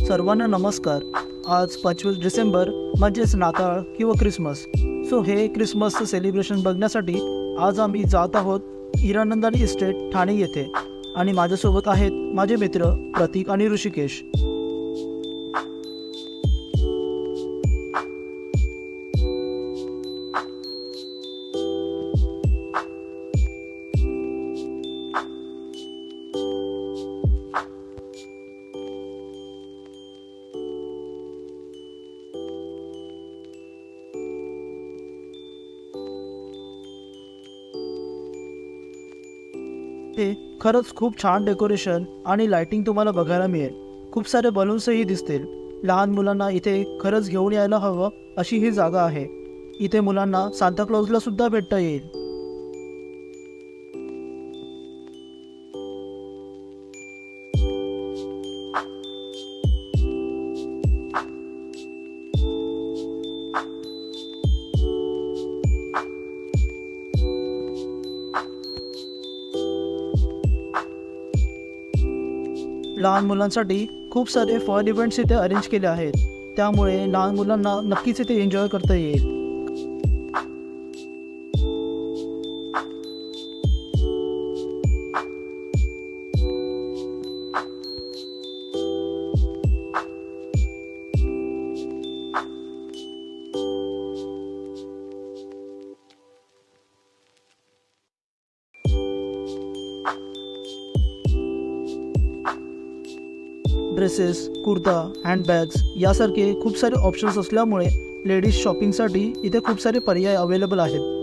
सर्वांना नमस्कार। आज 25 डिसेंबर म्हणजेच नाताळ किंवा क्रिसमस। हे क्रिसमसचं सेलिब्रेशन बघण्यासाठी आज आम्ही जात आहोत हिरानंदानी इस्टेट ठाणे येथे आणि माझ्यासोबत आहेत माझे मित्र प्रतीक आणि ऋषिकेश। हे खरंच खूप छान डेकोरेशन आणि लाइटिंग तुम्हाला बघायला मिळेल। खूप सारे बलून्सही दिसतील। लहान मुलांना इथे खरंच घेऊन यायला हवं अशी ही जागा आहे। इथे मुलांना सांता क्लॉजला सुद्धा भेटता येईल। लहान मुलांसाठी खूप सारे फन इव्हेंट्स इथे अरेंज केले आहेत, त्यामुळे लहान मुलांना नक्कीच इथे एन्जॉय करता येईल। ड्रेसेस, कुर्ता, हँडबॅग्स यासारखे खूप सारे ऑप्शन्स असल्यामुळे लेडीज शॉपिंगसाठी इथे खूप सारे पर्याय अवेलेबल आहेत।